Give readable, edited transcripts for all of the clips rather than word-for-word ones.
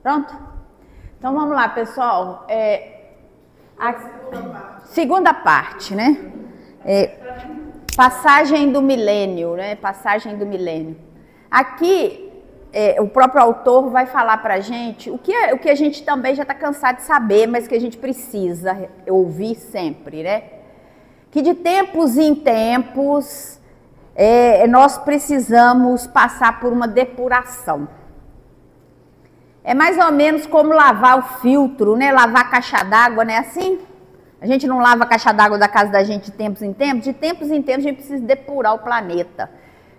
Pronto? Então vamos lá, pessoal. A segunda parte, né? Passagem do milênio, né? Passagem do milênio. Aqui, o próprio autor vai falar pra gente o que a gente também já está cansado de saber, mas que a gente precisa ouvir sempre, né? Que de tempos em tempos nós precisamos passar por uma depuração. É mais ou menos como lavar o filtro, né? Lavar a caixa d'água, não é assim? A gente não lava a caixa d'água da casa da gente de tempos em tempos a gente precisa depurar o planeta.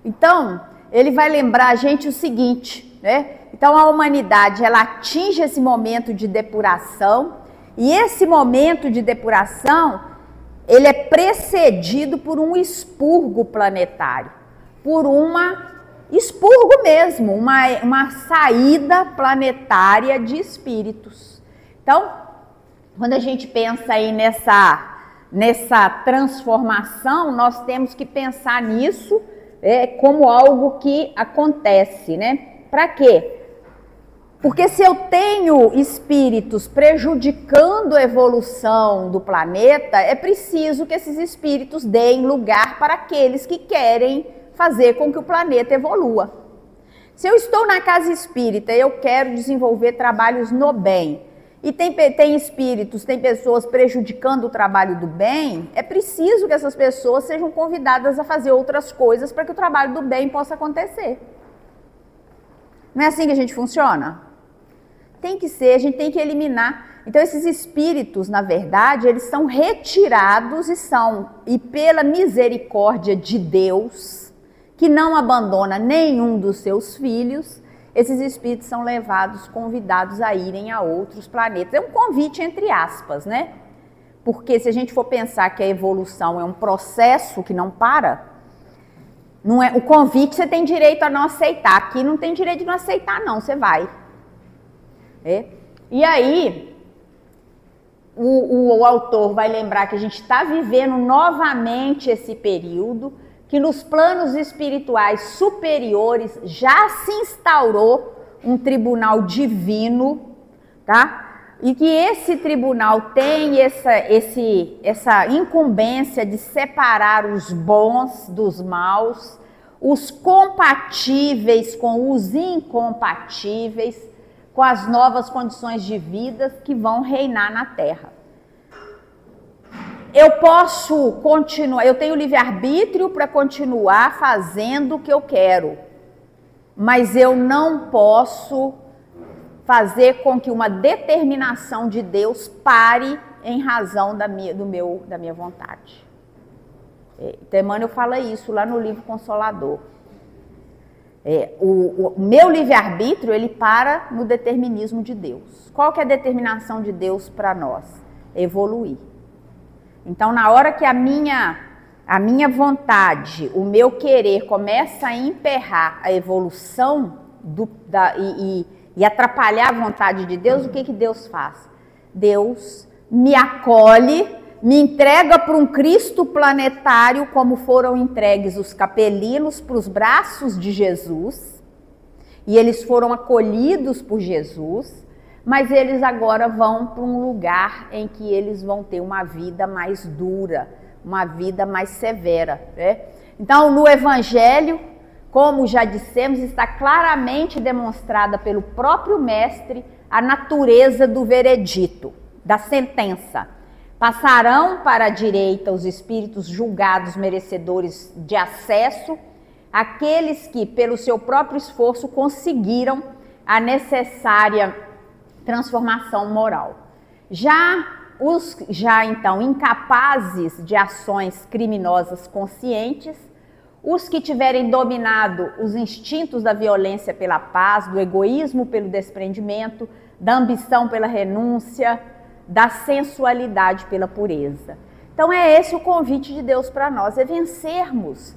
Então, ele vai lembrar a gente o seguinte, né? Então, a humanidade, ela atinge esse momento de depuração, e esse momento de depuração, ele é precedido por um expurgo planetário, por expurgo mesmo, uma saída planetária de espíritos. Então, quando a gente pensa aí nessa transformação, nós temos que pensar nisso como algo que acontece, né? Para quê? Porque se eu tenho espíritos prejudicando a evolução do planeta, é preciso que esses espíritos deem lugar para aqueles que querem fazer com que o planeta evolua. Se eu estou na casa espírita e eu quero desenvolver trabalhos no bem, e tem espíritos, tem pessoas prejudicando o trabalho do bem, é preciso que essas pessoas sejam convidadas a fazer outras coisas para que o trabalho do bem possa acontecer. Não é assim que a gente funciona? Tem que ser, a gente tem que eliminar. Então esses espíritos, na verdade, eles são retirados e pela misericórdia de Deus, que não abandona nenhum dos seus filhos, esses espíritos são levados, convidados a irem a outros planetas. É um convite entre aspas, né? Porque se a gente for pensar que a evolução é um processo que não para, não é, o convite você tem direito a não aceitar. Aqui não tem direito de não aceitar, não, você vai. E aí, o autor vai lembrar que a gente está vivendo novamente esse período, que nos planos espirituais superiores já se instaurou um tribunal divino, tá? E que esse tribunal tem essa incumbência de separar os bons dos maus, os compatíveis com os incompatíveis, com as novas condições de vida que vão reinar na Terra. Eu posso continuar, eu tenho livre-arbítrio para continuar fazendo o que eu quero, mas eu não posso fazer com que uma determinação de Deus pare em razão da minha vontade. Emmanuel fala isso lá no livro Consolador. O meu livre-arbítrio, ele para no determinismo de Deus. Qual que é a determinação de Deus para nós? Evoluir. Então, na hora que a minha vontade, o meu querer começa a emperrar a evolução e atrapalhar a vontade de Deus, o que Deus faz? Deus me acolhe, me entrega para um Cristo planetário, como foram entregues os capelinos para os braços de Jesus, e eles foram acolhidos por Jesus, mas eles agora vão para um lugar em que eles vão ter uma vida mais dura, uma vida mais severa, né? Então, no Evangelho, como já dissemos, está claramente demonstrada pelo próprio Mestre a natureza do veredito, da sentença. Passarão para a direita os espíritos julgados merecedores de acesso, aqueles que, pelo seu próprio esforço, conseguiram a necessária transformação moral. Já então incapazes de ações criminosas conscientes, os que tiverem dominado os instintos da violência pela paz, do egoísmo pelo desprendimento, da ambição pela renúncia, da sensualidade pela pureza. Então é esse o convite de Deus para nós, é vencermos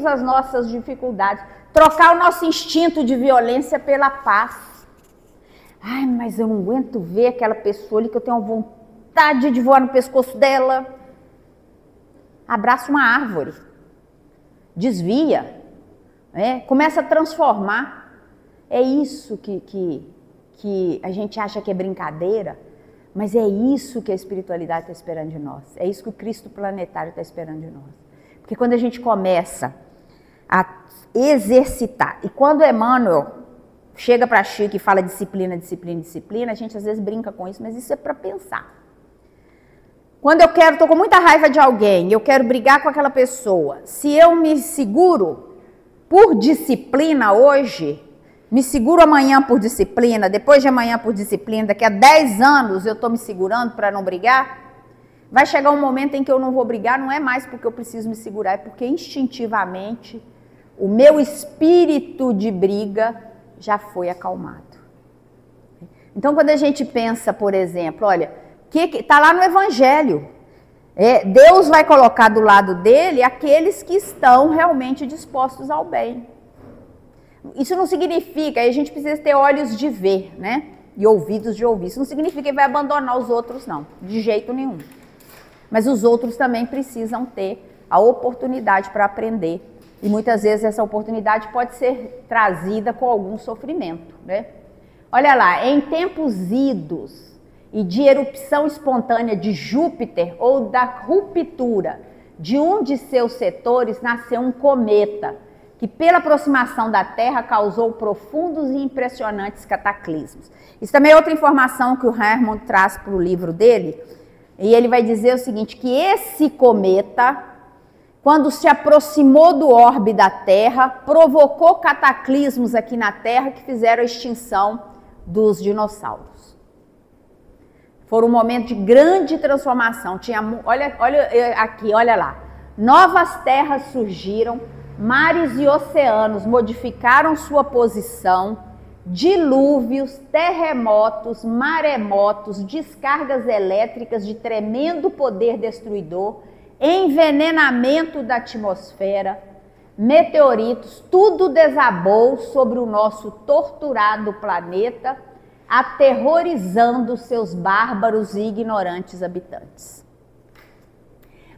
as nossas dificuldades, trocar o nosso instinto de violência pela paz. Ai, mas eu não aguento ver aquela pessoa ali que eu tenho vontade de voar no pescoço dela. Abraça uma árvore, desvia, começa a transformar. É isso que que a gente acha que é brincadeira, mas é isso que a espiritualidade está esperando de nós. É isso que o Cristo planetário está esperando de nós. Porque quando a gente começa a exercitar, e quando Emmanuel chega para Chico e fala disciplina, disciplina, disciplina, a gente às vezes brinca com isso, mas isso é para pensar. Quando eu estou com muita raiva de alguém, eu quero brigar com aquela pessoa, se eu me seguro por disciplina hoje, me seguro amanhã por disciplina, depois de amanhã por disciplina, daqui a 10 anos eu estou me segurando para não brigar, vai chegar um momento em que eu não vou brigar, não é mais porque eu preciso me segurar, é porque instintivamente o meu espírito de briga já foi acalmado. Então, quando a gente pensa, por exemplo, olha, que está lá no Evangelho, Deus vai colocar do lado dele aqueles que estão realmente dispostos ao bem. Isso não significa, aí a gente precisa ter olhos de ver, né? E ouvidos de ouvir. Isso não significa que vai abandonar os outros, não, de jeito nenhum. Mas os outros também precisam ter a oportunidade para aprender. E muitas vezes essa oportunidade pode ser trazida com algum sofrimento, né? Olha lá, em tempos idos e de erupção espontânea de Júpiter ou da ruptura de um de seus setores, nasceu um cometa que pela aproximação da Terra causou profundos e impressionantes cataclismos. Isso também é outra informação que o Hermann traz para o livro dele, e ele vai dizer o seguinte, que esse cometa, quando se aproximou do orbe da Terra, provocou cataclismos aqui na Terra que fizeram a extinção dos dinossauros. Foi um momento de grande transformação. Olha aqui, olha lá. Novas terras surgiram, mares e oceanos modificaram sua posição, dilúvios, terremotos, maremotos, descargas elétricas de tremendo poder destruidor, envenenamento da atmosfera, meteoritos, tudo desabou sobre o nosso torturado planeta, aterrorizando seus bárbaros e ignorantes habitantes.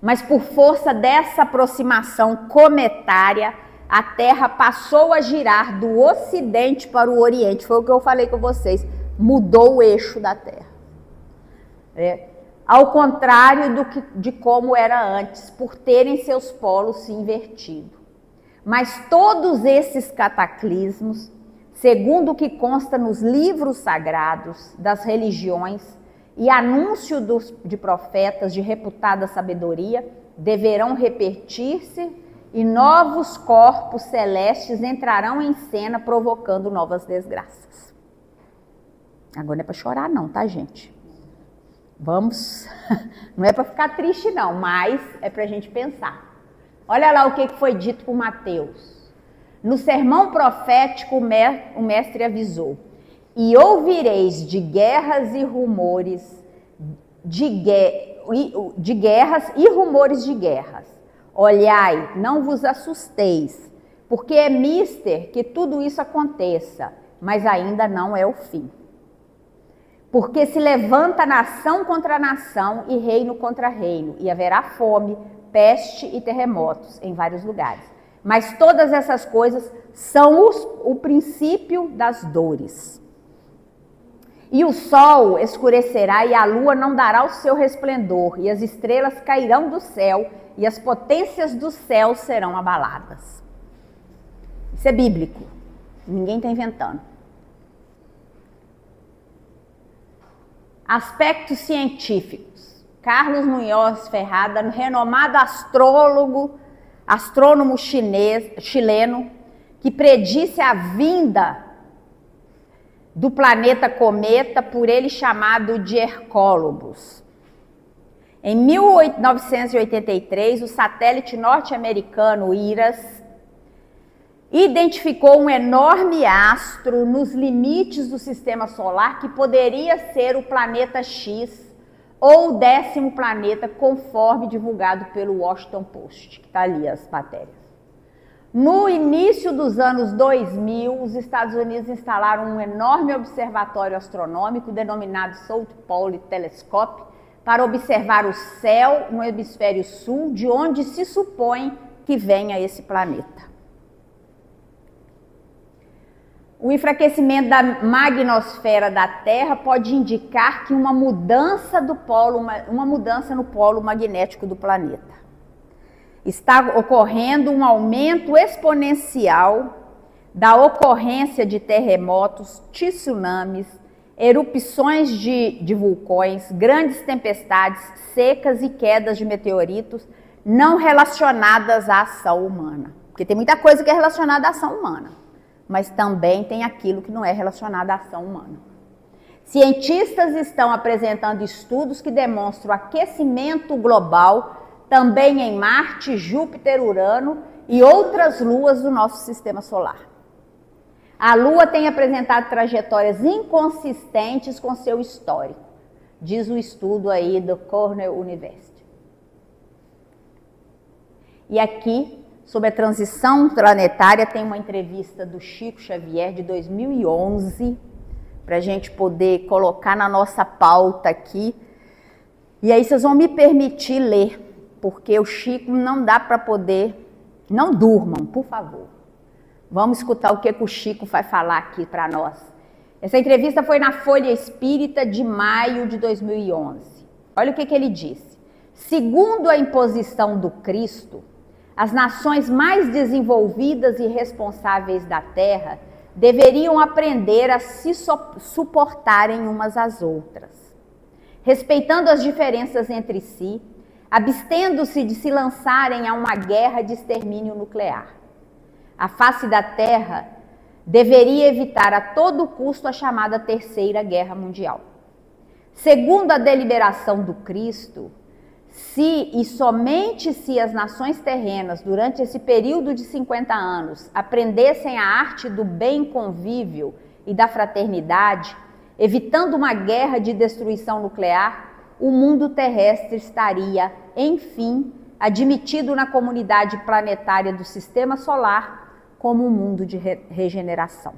Mas por força dessa aproximação cometária, a Terra passou a girar do Ocidente para o Oriente. Foi o que eu falei com vocês, mudou o eixo da Terra. Ao contrário de como era antes, por terem seus polos se invertido. Mas todos esses cataclismos, segundo o que consta nos livros sagrados das religiões e anúncio de profetas de reputada sabedoria, deverão repetir-se e novos corpos celestes entrarão em cena provocando novas desgraças. Agora não é para chorar não, tá, gente? Vamos, não é para ficar triste não, mas é para a gente pensar. Olha lá o que foi dito por Mateus. No sermão profético, o mestre avisou: e ouvireis de guerras e rumores, de guerras e rumores de guerras. Olhai, não vos assusteis, porque é mister que tudo isso aconteça, mas ainda não é o fim. Porque se levanta nação contra nação e reino contra reino, e haverá fome, peste e terremotos em vários lugares. Mas todas essas coisas são o princípio das dores. E o sol escurecerá e a lua não dará o seu resplendor, e as estrelas cairão do céu, e as potências do céu serão abaladas. Isso é bíblico, ninguém está inventando. Aspectos científicos. Carlos Munhoz Ferrada, renomado astrônomo chileno, que predisse a vinda do planeta cometa, por ele chamado de Hercólobos. Em 1983, o satélite norte-americano IRAS identificou um enorme astro nos limites do sistema solar que poderia ser o planeta X ou o 10º planeta, conforme divulgado pelo Washington Post, que está ali as matérias. No início dos anos 2000, os Estados Unidos instalaram um enorme observatório astronômico denominado South Pole Telescope para observar o céu no hemisfério sul, de onde se supõe que venha esse planeta. O enfraquecimento da magnosfera da Terra pode indicar que uma mudança no polo magnético do planeta. Está ocorrendo um aumento exponencial da ocorrência de terremotos, tsunamis, erupções de vulcões, grandes tempestades, secas e quedas de meteoritos não relacionadas à ação humana. Porque tem muita coisa que é relacionada à ação humana, mas também tem aquilo que não é relacionado à ação humana. Cientistas estão apresentando estudos que demonstram aquecimento global também em Marte, Júpiter, Urano e outras luas do nosso sistema solar. A Lua tem apresentado trajetórias inconsistentes com seu histórico, diz o estudo aí do Cornell University. E aqui, sobre a transição planetária, tem uma entrevista do Chico Xavier de 2011, para a gente poder colocar na nossa pauta aqui. E aí vocês vão me permitir ler, porque o Chico não dá para poder... Não durmam, por favor. Vamos escutar o que o Chico vai falar aqui para nós. Essa entrevista foi na Folha Espírita de maio de 2011. Olha o que ele disse. Segundo a imposição do Cristo, as nações mais desenvolvidas e responsáveis da Terra deveriam aprender a se suportarem umas às outras, respeitando as diferenças entre si, abstendo-se de se lançarem a uma guerra de extermínio nuclear. A face da Terra deveria evitar a todo custo a chamada Terceira Guerra Mundial. Segundo a deliberação do Cristo, se e somente se as nações terrenas, durante esse período de 50 anos, aprendessem a arte do bem convívio e da fraternidade, evitando uma guerra de destruição nuclear, o mundo terrestre estaria, enfim, admitido na comunidade planetária do Sistema Solar como um mundo de regeneração.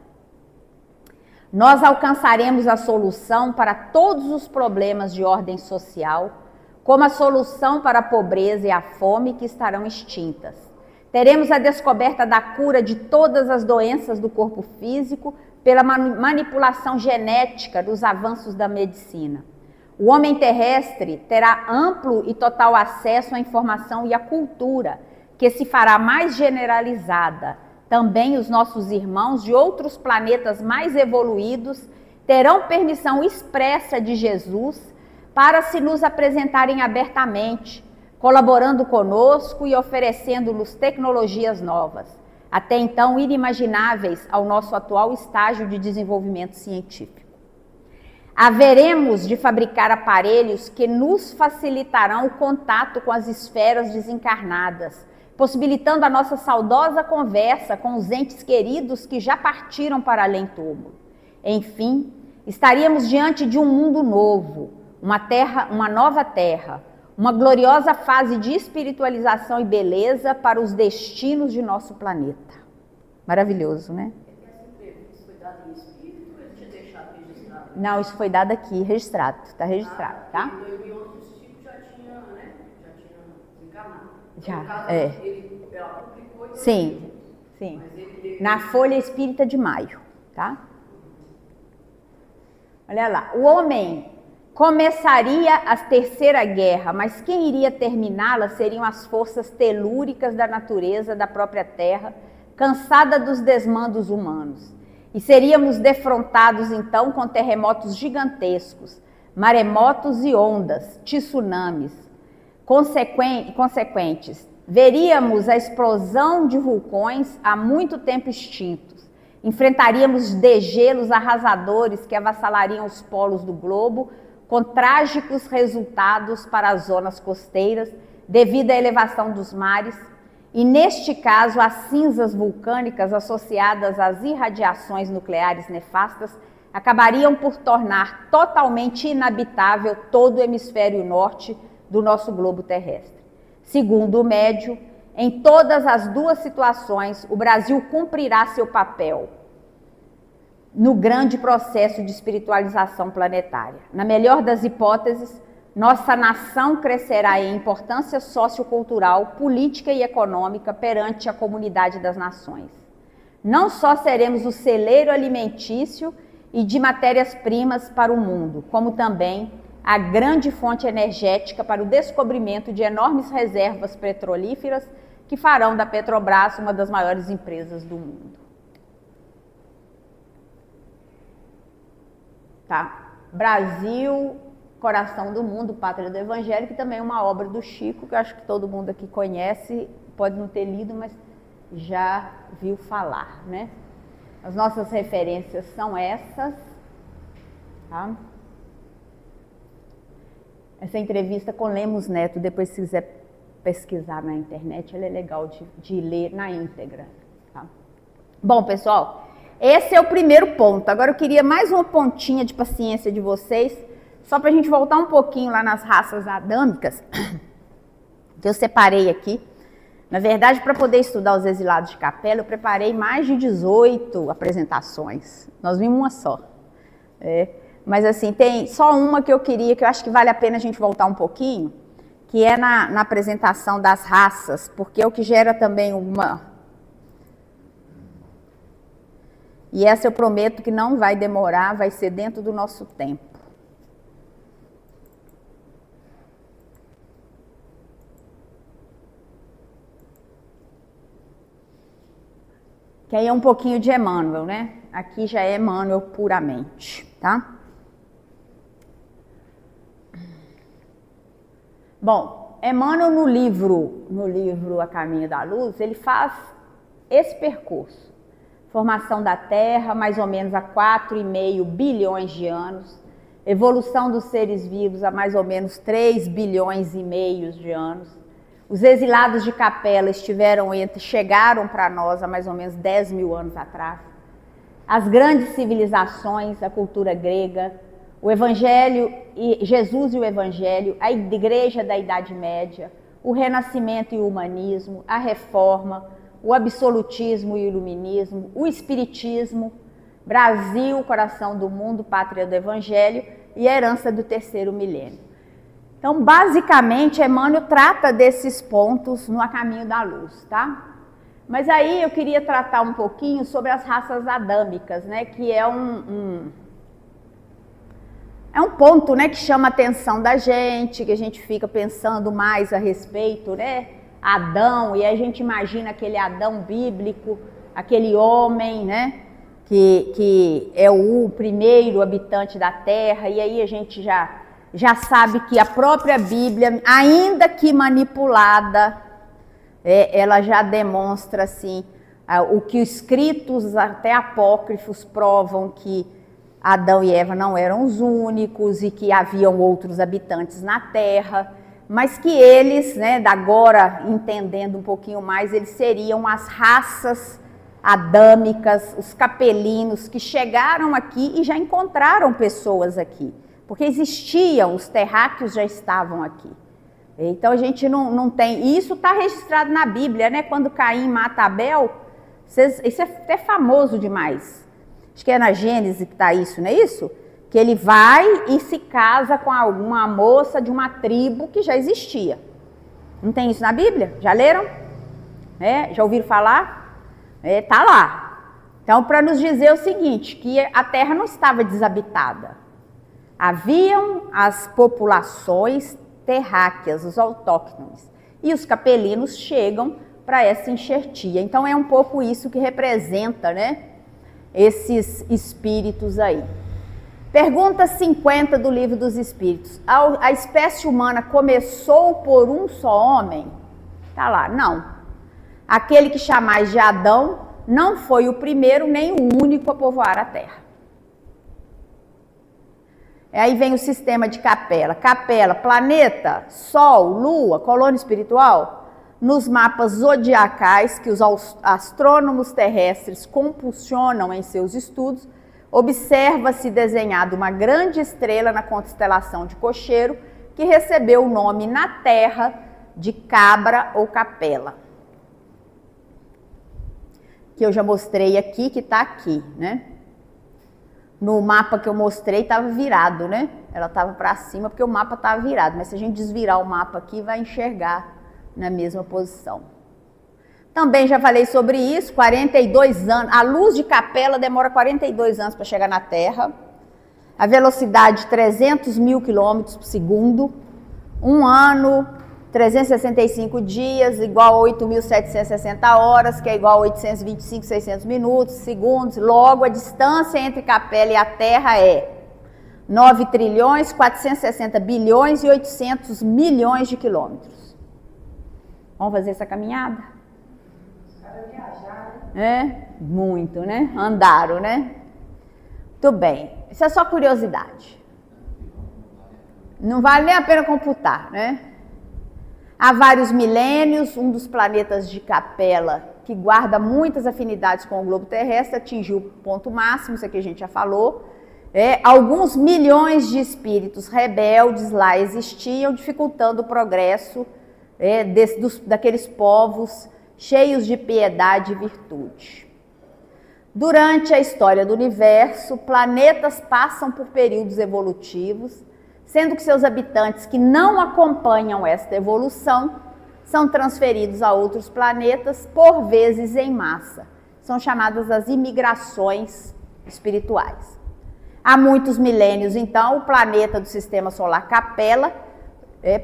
Nós alcançaremos a solução para todos os problemas de ordem social, como a solução para a pobreza e a fome que estarão extintas. Teremos a descoberta da cura de todas as doenças do corpo físico pela manipulação genética dos avanços da medicina. O homem terrestre terá amplo e total acesso à informação e à cultura, que se fará mais generalizada. Também os nossos irmãos de outros planetas mais evoluídos terão permissão expressa de Jesus para se nos apresentarem abertamente, colaborando conosco e oferecendo-nos tecnologias novas, até então inimagináveis ao nosso atual estágio de desenvolvimento científico. Haveremos de fabricar aparelhos que nos facilitarão o contato com as esferas desencarnadas, possibilitando a nossa saudosa conversa com os entes queridos que já partiram para além-túmulo. Enfim, estaríamos diante de um mundo novo, uma nova terra, uma gloriosa fase de espiritualização e beleza para os destinos de nosso planeta. Maravilhoso, né? Isso foi dado em espírito ou ele tinha deixado registrado? Não, isso foi dado aqui, registrado, está registrado, tá? Em 2011 o Chico já tinha, né? Já tinha desencarnado. Já, no caso, ela publicou e sim, sim. Na Folha Espírita de maio, tá? Olha lá, o homem começaria a Terceira Guerra, mas quem iria terminá-la seriam as forças telúricas da natureza da própria Terra, cansada dos desmandos humanos. E seríamos defrontados então com terremotos gigantescos, maremotos e ondas, tsunamis consequentes. Veríamos a explosão de vulcões há muito tempo extintos. Enfrentaríamos degelos arrasadores que avassalariam os polos do globo, com trágicos resultados para as zonas costeiras, devido à elevação dos mares, e neste caso as cinzas vulcânicas associadas às irradiações nucleares nefastas acabariam por tornar totalmente inabitável todo o hemisfério norte do nosso globo terrestre. Segundo o médio, em todas as duas situações, o Brasil cumprirá seu papel no grande processo de espiritualização planetária. Na melhor das hipóteses, nossa nação crescerá em importância sociocultural, política e econômica perante a comunidade das nações. Não só seremos o celeiro alimentício e de matérias-primas para o mundo, como também a grande fonte energética para o descobrimento de enormes reservas petrolíferas que farão da Petrobras uma das maiores empresas do mundo. Tá. Brasil, Coração do Mundo, Pátria do Evangelho, que também é uma obra do Chico, que eu acho que todo mundo aqui conhece, pode não ter lido, mas já viu falar, né? As nossas referências são essas, tá? Essa entrevista com Lemos Neto, depois se quiser pesquisar na internet, ela é legal de ler na íntegra, tá? Bom, pessoal, esse é o primeiro ponto. Agora eu queria mais uma pontinha de paciência de vocês, só para a gente voltar um pouquinho lá nas raças adâmicas, que eu separei aqui. Na verdade, para poder estudar os exilados de Capela, eu preparei mais de 18 apresentações. Nós vimos uma só. Mas assim, tem só uma que eu queria, que eu acho que vale a pena a gente voltar um pouquinho, que é na apresentação das raças, porque é o que gera também uma... E essa eu prometo que não vai demorar, vai ser dentro do nosso tempo. Que aí é um pouquinho de Emmanuel, né? Aqui já é Emmanuel puramente, tá? Bom, Emmanuel no livro A Caminho da Luz, ele faz esse percurso. Formação da Terra, mais ou menos há 4,5 bilhões de anos. Evolução dos seres vivos há mais ou menos 3 bilhões e meio de anos. Os exilados de Capela chegaram para nós há mais ou menos 10 mil anos atrás. As grandes civilizações, a cultura grega, o Evangelho, Jesus e o Evangelho, a Igreja da Idade Média, o Renascimento e o Humanismo, a Reforma, o Absolutismo e o Iluminismo, o Espiritismo, Brasil, Coração do Mundo, Pátria do Evangelho e a herança do terceiro milênio. Então, basicamente, Emmanuel trata desses pontos no A Caminho da Luz, tá? Mas aí eu queria tratar um pouquinho sobre as raças adâmicas, né? Que é um ponto, né, que chama a atenção da gente, que a gente fica pensando mais a respeito, né? Adão, e a gente imagina aquele Adão bíblico, aquele homem, né? Que é o primeiro habitante da Terra, e aí a gente já sabe que a própria Bíblia, ainda que manipulada, ela já demonstra assim, o que os escritos até apócrifos provam que Adão e Eva não eram os únicos e que haviam outros habitantes na Terra, mas que eles, né, agora entendendo um pouquinho mais, eles seriam as raças adâmicas, os capelinos que chegaram aqui e já encontraram pessoas aqui. Porque existiam, os terráqueos já estavam aqui. Então a gente não tem... E isso está registrado na Bíblia, né? Quando Caim mata Abel, isso é até famoso demais. Acho que é na Gênesis que está isso, não é isso? Que ele vai e se casa com alguma moça de uma tribo que já existia. Não tem isso na Bíblia? Já leram? Já ouviram falar? Tá lá. Então, para nos dizer o seguinte, que a Terra não estava desabitada. Haviam as populações terráqueas, os autóctones, e os capelinos chegam para essa enxertia. Então é um pouco isso que representa, né, esses espíritos aí. Pergunta 50 do Livro dos Espíritos. A espécie humana começou por um só homem? Tá lá, não. Aquele que chamais de Adão não foi o primeiro nem o único a povoar a Terra. Aí vem o sistema de Capela. Capela, planeta, Sol, Lua, colônia espiritual. Nos mapas zodiacais que os astrônomos terrestres compulsionam em seus estudos, observa-se desenhada uma grande estrela na constelação de Cocheiro, que recebeu o nome na Terra de Cabra ou Capela. Que eu já mostrei aqui, que está aqui, né? No mapa que eu mostrei estava virado, né? Ela estava para cima porque o mapa estava virado. Mas se a gente desvirar o mapa aqui, vai enxergar na mesma posição. Também já falei sobre isso, 42 anos. A luz de Capela demora 42 anos para chegar na Terra. A velocidade 300 mil quilômetros por segundo. Um ano, 365 dias, igual a 8.760 horas, que é igual a 825.600 minutos, segundos. Logo, a distância entre Capela e a Terra é 9 trilhões, 460 bilhões e 800 milhões de quilômetros. Vamos fazer essa caminhada? Muito, né? Andaram, né? Muito bem. Isso é só curiosidade. Não vale nem a pena computar, né? Há vários milênios, um dos planetas de Capela, que guarda muitas afinidades com o globo terrestre, atingiu o ponto máximo, isso aqui a gente já falou. Alguns milhões de espíritos rebeldes lá existiam, dificultando o progresso daqueles povos cheios de piedade e virtude. Durante a história do universo, planetas passam por períodos evolutivos, sendo que seus habitantes que não acompanham esta evolução são transferidos a outros planetas, por vezes em massa. São chamadas as imigrações espirituais. Há muitos milênios, então, o planeta do sistema solar Capela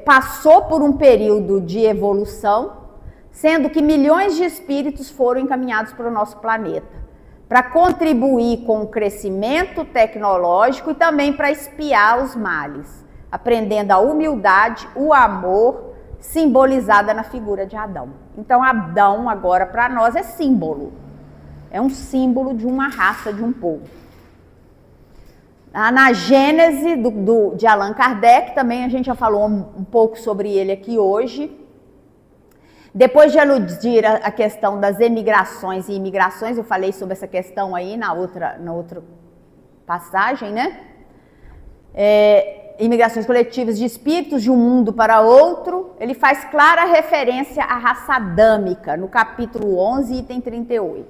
passou por um período de evolução, sendo que milhões de espíritos foram encaminhados para o nosso planeta, para contribuir com o crescimento tecnológico e também para espiar os males, aprendendo a humildade, o amor, simbolizada na figura de Adão. Então, Adão agora para nós é símbolo, é um símbolo de uma raça, de um povo. Na Gênese de Allan Kardec, também a gente já falou um pouco sobre ele aqui hoje. Depois de aludir a questão das emigrações e imigrações, eu falei sobre essa questão aí na outra passagem, né? Imigrações coletivas de espíritos de um mundo para outro. Ele faz clara referência à raça adâmica, no capítulo 11, item 38.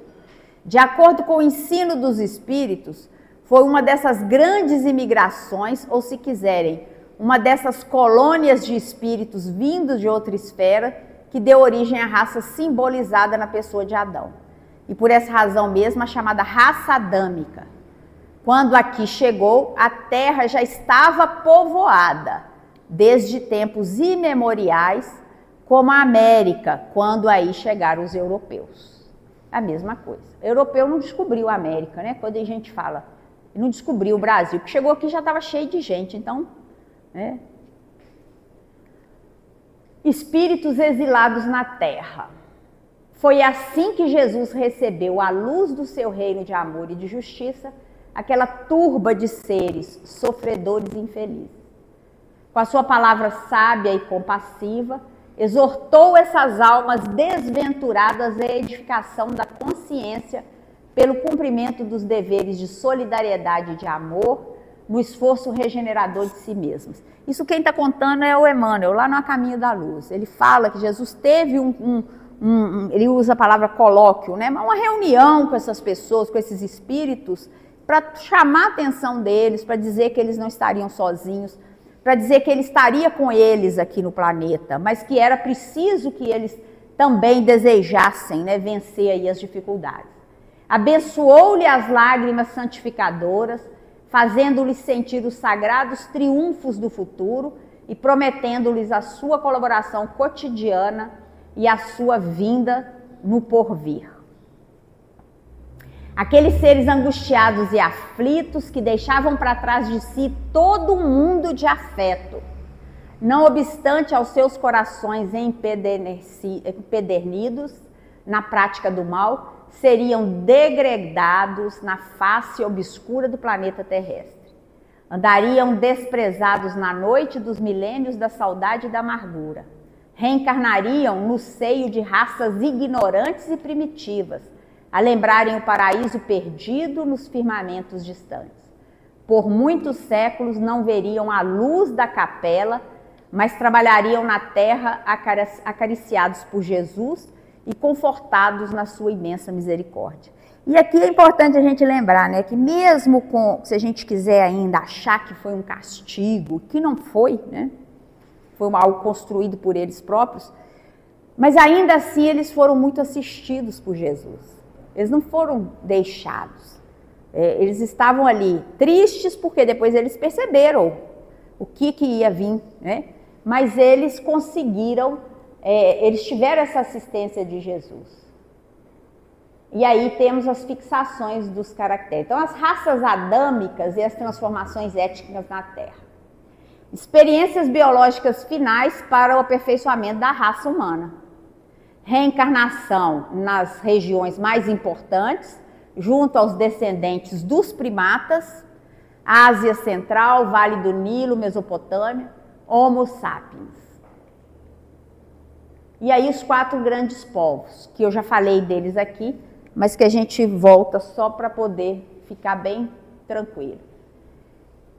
De acordo com o ensino dos espíritos, foi uma dessas grandes imigrações, ou se quiserem, uma dessas colônias de espíritos vindos de outra esfera, que deu origem à raça simbolizada na pessoa de Adão. E por essa razão mesmo, a chamada raça adâmica. Quando aqui chegou, a Terra já estava povoada, desde tempos imemoriais, como a América, quando aí chegaram os europeus. A mesma coisa. O europeu não descobriu a América, né? Quando a gente fala, não descobriu o Brasil, porque chegou aqui já estava cheio de gente, então, né? Espíritos exilados na terra. Foi assim que Jesus recebeu a luz do seu reino de amor e de justiça, aquela turba de seres sofredores e infelizes. Com a sua palavra sábia e compassiva, exortou essas almas desventuradas à edificação da consciência pelo cumprimento dos deveres de solidariedade e de amor, no esforço regenerador de si mesmos. Isso quem está contando é o Emmanuel, lá no A Caminho da Luz. Ele fala que Jesus teve ele usa a palavra colóquio, né? Uma reunião com essas pessoas, com esses espíritos, para chamar a atenção deles, para dizer que eles não estariam sozinhos, para dizer que ele estaria com eles aqui no planeta, mas que era preciso que eles também desejassem, né, vencer aí as dificuldades. Abençoou-lhe as lágrimas santificadoras, fazendo-lhes sentir os sagrados triunfos do futuro e prometendo-lhes a sua colaboração cotidiana e a sua vinda no porvir. Aqueles seres angustiados e aflitos que deixavam para trás de si todo um mundo de afeto, não obstante aos seus corações empedernidos na prática do mal, seriam degredados na face obscura do planeta terrestre. Andariam desprezados na noite dos milênios da saudade e da amargura. Reencarnariam no seio de raças ignorantes e primitivas, a lembrarem o paraíso perdido nos firmamentos distantes. Por muitos séculos não veriam a luz da capela, mas trabalhariam na terra acariciados por Jesus e confortados na sua imensa misericórdia. E aqui é importante a gente lembrar, né, que mesmo se a gente quiser ainda achar que foi um castigo, que não foi, né, foi algo construído por eles próprios, Mas ainda assim eles foram muito assistidos por Jesus. Eles não foram deixados. Eles estavam ali tristes porque depois eles perceberam o que ia vir, né? Mas eles conseguiram, eles tiveram essa assistência de Jesus. E aí temos as fixações dos caracteres. Então, as raças adâmicas e as transformações étnicas na Terra. Experiências biológicas finais para o aperfeiçoamento da raça humana. Reencarnação nas regiões mais importantes, junto aos descendentes dos primatas, Ásia Central, Vale do Nilo, Mesopotâmia, Homo sapiens. E aí os 4 grandes povos, que eu já falei deles aqui, mas que a gente volta só para poder ficar bem tranquilo.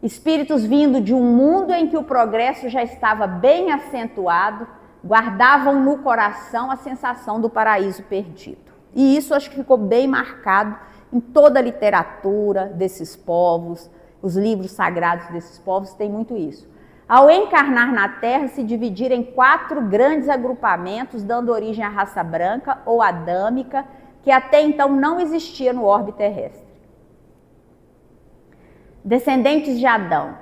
Espíritos vindo de um mundo em que o progresso já estava bem acentuado, guardavam no coração a sensação do paraíso perdido. E isso acho que ficou bem marcado em toda a literatura desses povos, os livros sagrados desses povos têm muito isso. Ao encarnar na Terra, se dividir em 4 grandes agrupamentos, dando origem à raça branca ou adâmica, que até então não existia no orbe terrestre. Descendentes de Adão,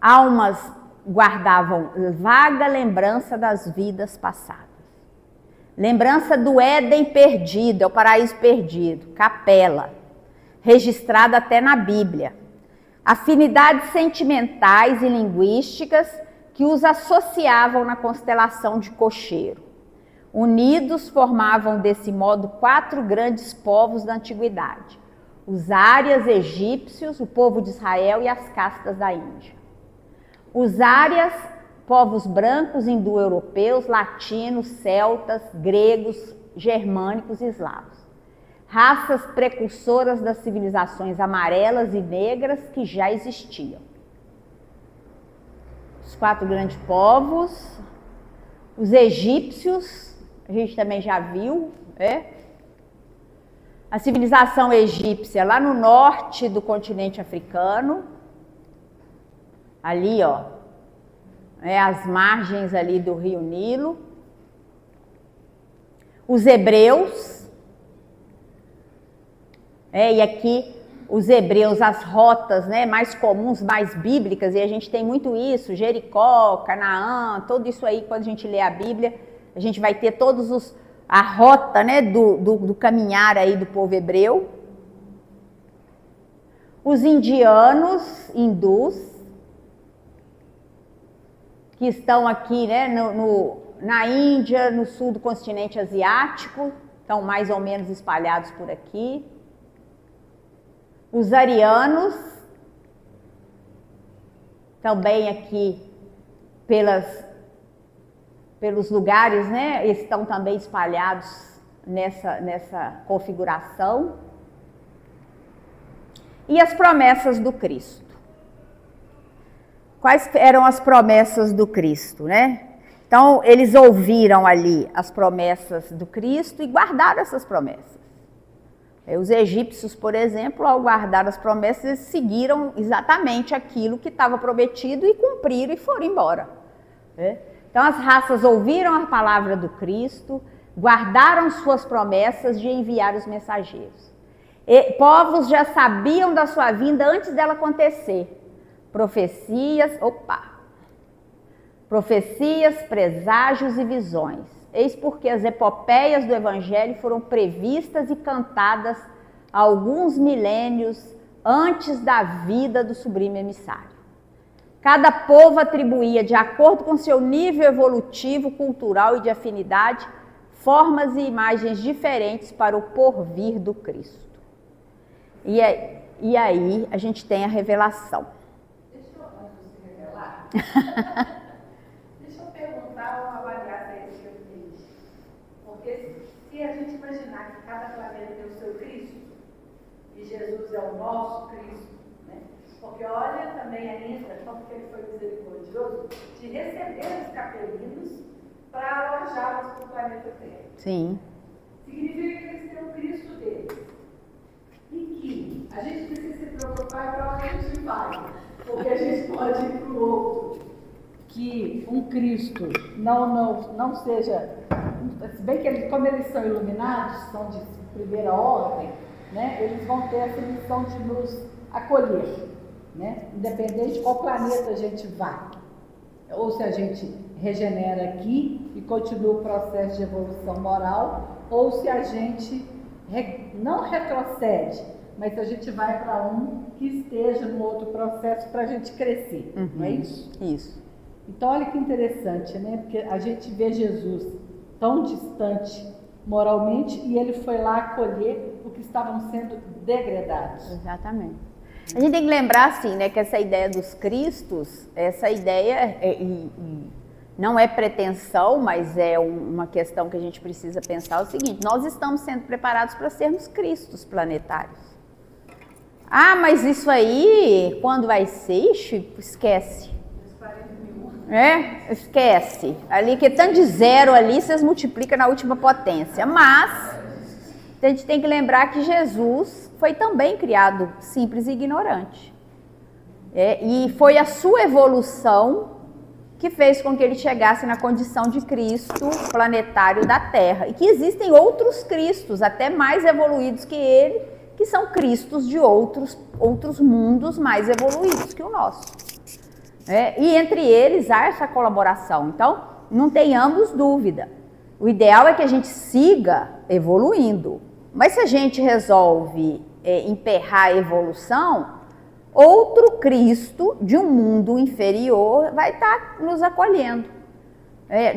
almas guardavam vaga lembrança das vidas passadas. Lembrança do Éden perdido, é o paraíso perdido, Capela, registrada até na Bíblia. Afinidades sentimentais e linguísticas que os associavam na constelação de Cocheiro. Unidos, formavam desse modo 4 grandes povos da antiguidade: os árias egípcios, o povo de Israel e as castas da Índia. Os árias, povos brancos, indo-europeus, latinos, celtas, gregos, germânicos e eslavos. Raças precursoras das civilizações amarelas e negras que já existiam. Os 4 grandes povos, os egípcios, a gente também já viu, a civilização egípcia lá no norte do continente africano, ali ó, as margens ali do rio Nilo. Os hebreus, e aqui os hebreus, as rotas, né, mais comuns, mais bíblicas, e a gente tem muito isso, Jericó, Canaã, tudo isso aí, quando a gente lê a Bíblia, a gente vai ter a rota, né, do caminhar aí do povo hebreu. Os indianos, hindus, que estão aqui, né, na Índia, no sul do continente asiático, estão mais ou menos espalhados por aqui. Os arianos, também aqui pelos lugares, né, estão também espalhados nessa configuração. E as promessas do Cristo. Quais eram as promessas do Cristo, né? Então, eles ouviram ali as promessas do Cristo e guardaram essas promessas. Os egípcios, por exemplo, ao guardar as promessas, eles seguiram exatamente aquilo que estava prometido e cumpriram e foram embora, né? Então, as raças ouviram a palavra do Cristo, guardaram suas promessas de enviar os mensageiros. Povos já sabiam da sua vinda antes dela acontecer. Profecias, preságios e visões. Eis porque as epopeias do Evangelho foram previstas e cantadas há alguns milênios antes da vida do sublime emissário. Cada povo atribuía, de acordo com seu nível evolutivo, cultural e de afinidade, formas e imagens diferentes para o porvir do Cristo. E aí a gente tem a revelação. Deixa eu, antes de você revelar, deixa eu perguntar ou avaliar esse que eu fiz. Porque se a gente imaginar que cada planeta tem o seu Cristo, e Jesus é o nosso Cristo, né? Porque olha também ainda como que ele foi misericordioso de receber os capelinos para alojá-los no planeta Terra. Sim. Significa que eles têm o Cristo deles. E que a gente precisa se preocupar para onde a gente vai, porque a gente pode ir para o outro. Que um Cristo não seja se bem que eles, como eles são iluminados, são de primeira ordem, né, eles vão ter essa missão de nos acolher, né, independente de qual planeta a gente vá. Ou se a gente regenera aqui e continua o processo de evolução moral, ou se a gente não retrocede, mas a gente vai para um que esteja num outro processo para a gente crescer, não é isso? Isso. Então olha que interessante, né? Porque a gente vê Jesus tão distante moralmente e ele foi lá acolher o que estavam sendo degradados. Exatamente. A gente tem que lembrar assim, né, que essa ideia dos Cristos, essa ideia não é pretensão, mas é uma questão que a gente precisa pensar o seguinte: nós estamos sendo preparados para sermos Cristos planetários. Ah, mas isso aí, quando vai ser? Ixi, esquece. Esquece. Ali, que tanto de zero ali, vocês multiplicam na última potência. Mas a gente tem que lembrar que Jesus foi também criado simples e ignorante. E foi a sua evolução que fez com que ele chegasse na condição de Cristo planetário da Terra. E que existem outros Cristos, até mais evoluídos que ele, que são Cristos de outros mundos mais evoluídos que o nosso. E entre eles há essa colaboração. Então, não tenhamos dúvida. O ideal é que a gente siga evoluindo. Mas se a gente resolve emperrar a evolução, outro Cristo de um mundo inferior vai estar nos acolhendo.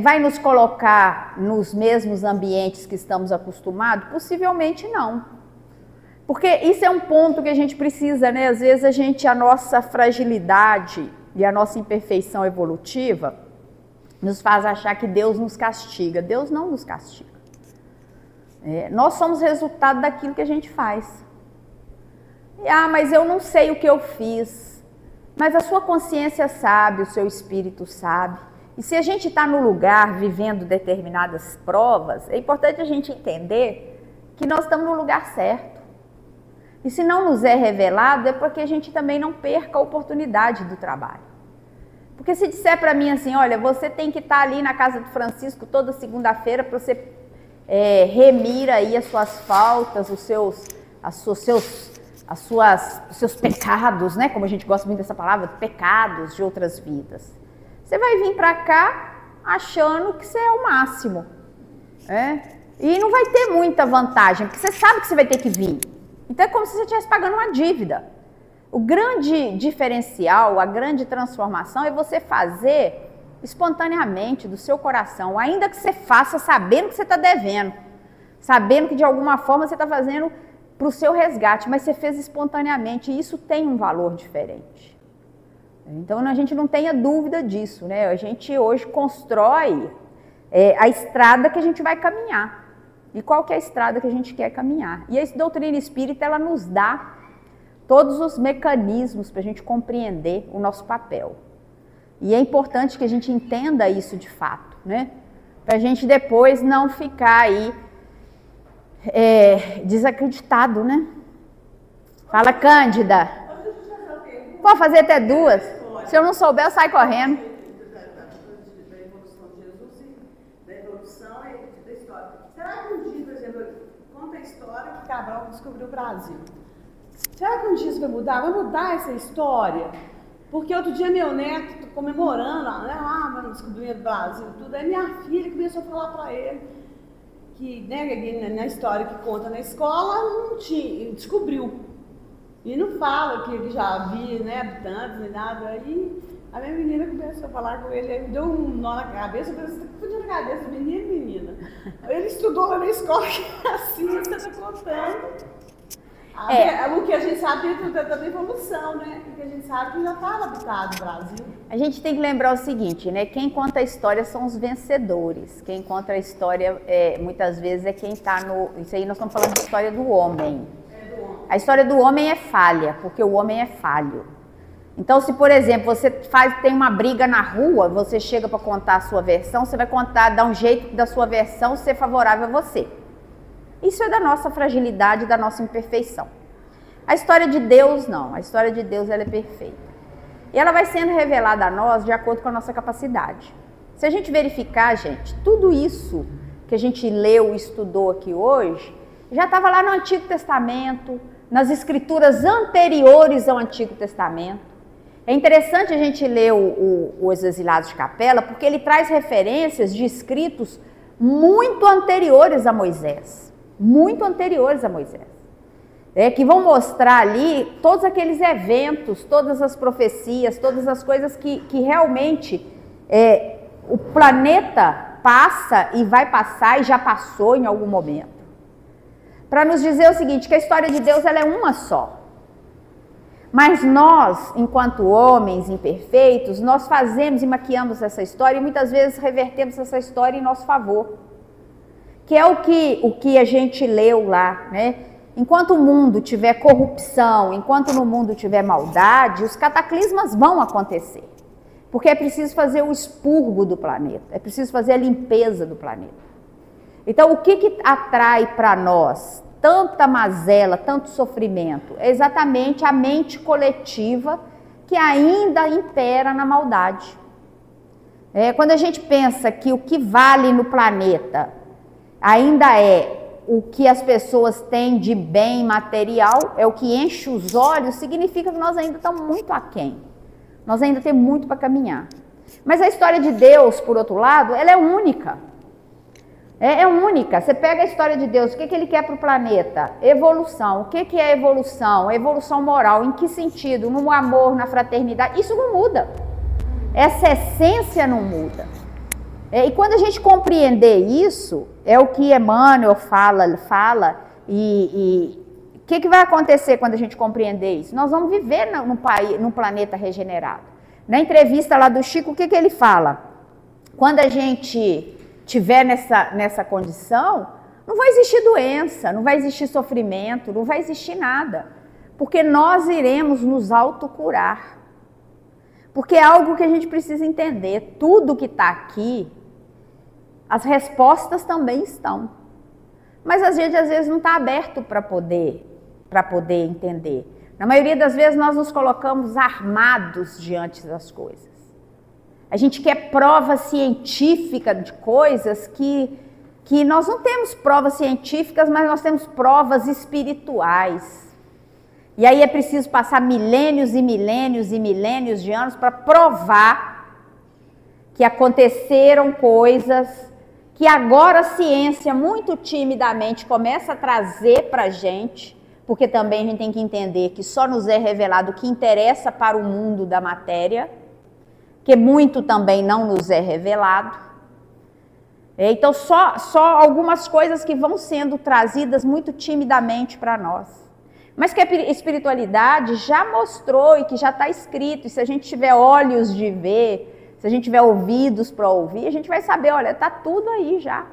Vai nos colocar nos mesmos ambientes que estamos acostumados? Possivelmente não. Porque isso é um ponto que a gente precisa, né? Às vezes a nossa fragilidade e a nossa imperfeição evolutiva nos faz achar que Deus nos castiga. Deus não nos castiga. Nós somos resultado daquilo que a gente faz. Mas eu não sei o que eu fiz. Mas a sua consciência sabe, o seu espírito sabe. E se a gente está no lugar vivendo determinadas provas, é importante a gente entender que nós estamos no lugar certo. E se não nos é revelado, é porque a gente também não perca a oportunidade do trabalho. Porque se disser para mim assim, olha, você tem que estar ali na casa do Francisco toda segunda-feira para você remir aí as suas faltas, os seus pecados, né? Como a gente gosta muito dessa palavra, pecados de outras vidas. Você vai vir para cá achando que você é o máximo. E não vai ter muita vantagem, porque você sabe que você vai ter que vir. Então é como se você estivesse pagando uma dívida. O grande diferencial, a grande transformação é você fazer espontaneamente do seu coração, ainda que você faça sabendo que você está devendo, sabendo que de alguma forma você está fazendo para o seu resgate, mas você fez espontaneamente e isso tem um valor diferente. Então a gente não tenha dúvida disso, né? A gente hoje constrói a estrada que a gente vai caminhar. E qual que é a estrada que a gente quer caminhar? E a doutrina espírita, ela nos dá todos os mecanismos para a gente compreender o nosso papel. E é importante que a gente entenda isso de fato, né? Para a gente depois não ficar aí desacreditado, né? Fala, Cândida. Pode fazer até duas. Se eu não souber, eu saio correndo. Da evolução de Jesus e da evolução da história. Será que um dia, por exemplo, conta a história que Cabral descobriu o Brasil? Será que um dia isso vai mudar? Vai mudar essa história? Porque outro dia meu neto comemorando, né, descobrindo o Brasil, tudo. Aí minha filha começou a falar para ele que, né, na história que conta na escola, não tinha, descobriu. E não fala que ele já havia, né, habitantes nem nada. Aí a minha menina começou a falar com ele, aí me deu um nó na cabeça, eu falei, você está confundindo a cabeça, menina. Ele estudou lá na escola, que é assim, você está contando. O que a gente sabe dentro da evolução, né? O que a gente sabe que já estava habitado o Brasil. A gente tem que lembrar o seguinte, né? Quem conta a história são os vencedores. Quem conta a história, muitas vezes, é quem está no... Isso aí nós estamos falando de história do homem. A história do homem é falha, porque o homem é falho. Então, se, por exemplo, você tem uma briga na rua, você chega para contar a sua versão, você vai contar, dar um jeito da sua versão ser favorável a você. Isso é da nossa fragilidade, da nossa imperfeição. A história de Deus, não. A história de Deus, ela é perfeita. E ela vai sendo revelada a nós de acordo com a nossa capacidade. Se a gente verificar, gente, tudo isso que a gente leu e estudou aqui hoje, já estava lá no Antigo Testamento, nas escrituras anteriores ao Antigo Testamento. É interessante a gente ler os Exilados de Capela, porque ele traz referências de escritos muito anteriores a Moisés. Muito anteriores a Moisés. Que vão mostrar ali todos aqueles eventos, todas as profecias, todas as coisas que realmente o planeta passa e vai passar e já passou em algum momento. Para nos dizer o seguinte, que a história de Deus ela é uma só. Mas nós, enquanto homens imperfeitos, nós fazemos e maquiamos essa história e muitas vezes revertemos essa história em nosso favor. Que é o que a gente leu lá, né? Enquanto o mundo tiver corrupção, enquanto no mundo tiver maldade, os cataclismas vão acontecer. Porque é preciso fazer o expurgo do planeta, é preciso fazer a limpeza do planeta. Então, o que atrai para nós tanta mazela, tanto sofrimento? É exatamente a mente coletiva que ainda impera na maldade. Quando a gente pensa que o que vale no planeta ainda é o que as pessoas têm de bem material, é o que enche os olhos, significa que nós ainda estamos muito aquém. Nós ainda temos muito para caminhar. Mas a história de Deus, por outro lado, ela é única. É única. Você pega a história de Deus, o que ele quer para o planeta? Evolução. O que é evolução? Evolução moral. Em que sentido? No amor, na fraternidade. Isso não muda. Essa essência não muda. E quando a gente compreender isso, é o que Emmanuel fala e o que vai acontecer quando a gente compreender isso? Nós vamos viver num planeta regenerado. Na entrevista lá do Chico, o que ele fala? Quando a gente tiver nessa condição, não vai existir doença, não vai existir sofrimento, não vai existir nada. Porque nós iremos nos autocurar. Porque é algo que a gente precisa entender. Tudo que está aqui, as respostas também estão. Mas a gente às vezes não está aberto para poder entender. Na maioria das vezes nós nos colocamos armados diante das coisas. A gente quer prova científica de coisas que nós não temos provas científicas, mas nós temos provas espirituais. E aí é preciso passar milênios e milênios e milênios de anos para provar que aconteceram coisas que agora a ciência muito timidamente começa a trazer para a gente, porque também a gente tem que entender que só nos é revelado o que interessa para o mundo da matéria, que muito também não nos é revelado. Então só algumas coisas que vão sendo trazidas muito timidamente para nós. Mas que a espiritualidade já mostrou e que já está escrito, e se a gente tiver olhos de ver, se a gente tiver ouvidos para ouvir, a gente vai saber, olha, está tudo aí já.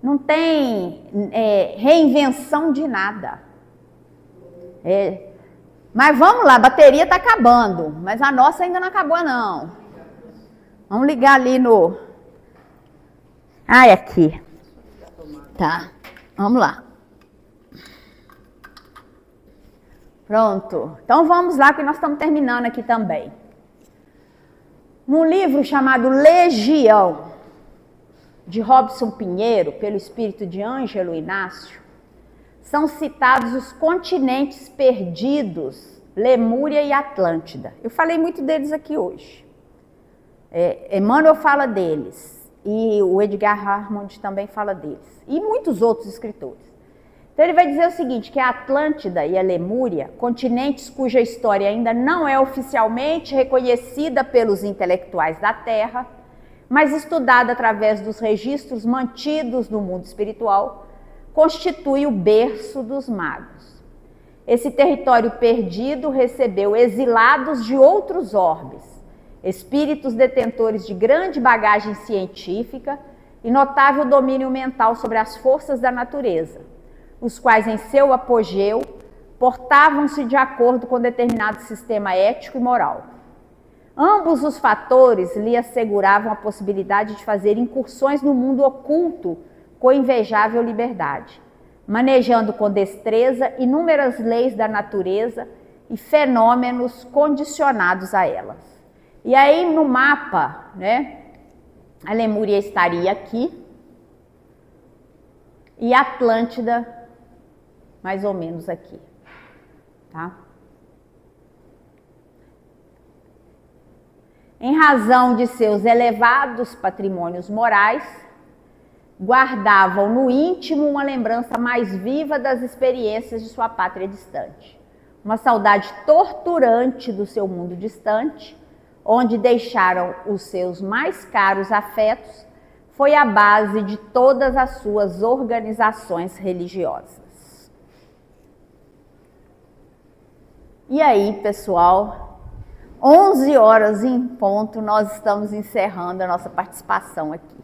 Não tem reinvenção de nada. Mas vamos lá, a bateria está acabando, mas a nossa ainda não acabou não. Vamos ligar ali no... aqui. Tá, vamos lá. Pronto, então vamos lá que nós estamos terminando aqui também. Num livro chamado Legião, de Robson Pinheiro, pelo espírito de Ângelo Inácio, são citados os continentes perdidos, Lemúria e Atlântida. Eu falei muito deles aqui hoje. Emmanuel fala deles, e o Edgar Harmond também fala deles, e muitos outros escritores. Então ele vai dizer o seguinte, que a Atlântida e a Lemúria, continentes cuja história ainda não é oficialmente reconhecida pelos intelectuais da Terra, mas estudada através dos registros mantidos no mundo espiritual, constitui o berço dos magos. Esse território perdido recebeu exilados de outros orbes, espíritos detentores de grande bagagem científica e notável domínio mental sobre as forças da natureza, os quais em seu apogeu portavam-se de acordo com determinado sistema ético e moral. Ambos os fatores lhe asseguravam a possibilidade de fazer incursões no mundo oculto com invejável liberdade, manejando com destreza inúmeras leis da natureza e fenômenos condicionados a elas. E aí no mapa, né, a Lemúria estaria aqui, e Atlântida, mais ou menos aqui, tá? Em razão de seus elevados patrimônios morais, guardavam no íntimo uma lembrança mais viva das experiências de sua pátria distante. Uma saudade torturante do seu mundo distante, onde deixaram os seus mais caros afetos, foi a base de todas as suas organizações religiosas. E aí, pessoal, 11 horas em ponto, nós estamos encerrando a nossa participação aqui.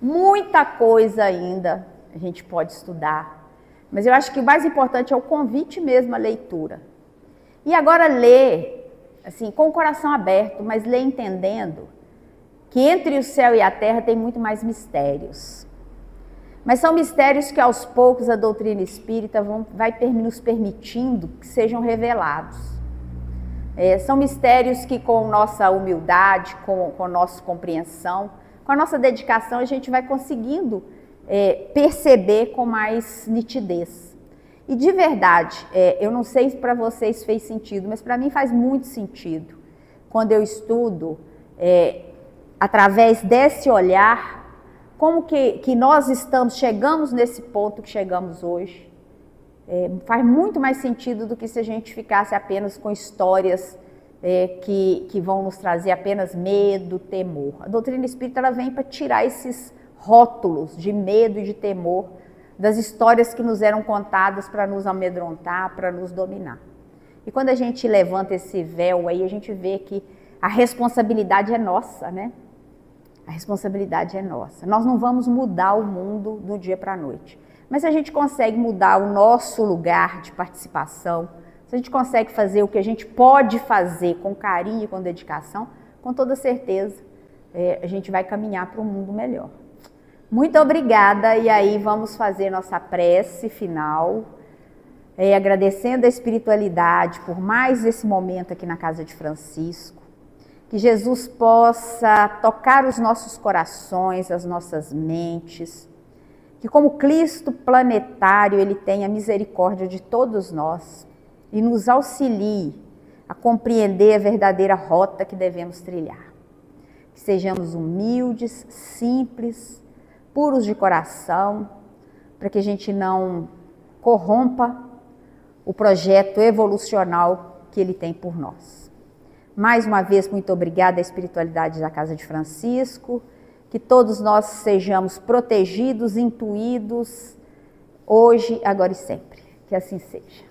Muita coisa ainda a gente pode estudar, mas eu acho que o mais importante é o convite mesmo à leitura. E agora ler, assim, com o coração aberto, mas ler entendendo que entre o céu e a terra tem muito mais mistérios. Mas são mistérios que aos poucos a doutrina espírita vai nos permitindo que sejam revelados. São mistérios que com nossa humildade, com nossa compreensão, com a nossa dedicação, a gente vai conseguindo perceber com mais nitidez. E de verdade, eu não sei se para vocês fez sentido, mas para mim faz muito sentido. Quando eu estudo, através desse olhar, como que nós chegamos nesse ponto que chegamos hoje. Faz muito mais sentido do que se a gente ficasse apenas com histórias que vão nos trazer apenas medo, temor. A doutrina espírita ela vem para tirar esses rótulos de medo e de temor das histórias que nos eram contadas para nos amedrontar, para nos dominar. E quando a gente levanta esse véu aí, a gente vê que a responsabilidade é nossa, né? A responsabilidade é nossa. Nós não vamos mudar o mundo do dia para a noite. Mas se a gente consegue mudar o nosso lugar de participação, se a gente consegue fazer o que a gente pode fazer com carinho e com dedicação, com toda certeza a gente vai caminhar para um mundo melhor. Muito obrigada, e aí vamos fazer nossa prece final, agradecendo a espiritualidade por mais esse momento aqui na casa de Francisco, que Jesus possa tocar os nossos corações, as nossas mentes, que como Cristo planetário Ele tenha misericórdia de todos nós e nos auxilie a compreender a verdadeira rota que devemos trilhar. Que sejamos humildes, simples, puros de coração, para que a gente não corrompa o projeto evolucional que Ele tem por nós. Mais uma vez, muito obrigada à espiritualidade da Casa de Francisco, que todos nós sejamos protegidos, intuídos, hoje, agora e sempre. Que assim seja.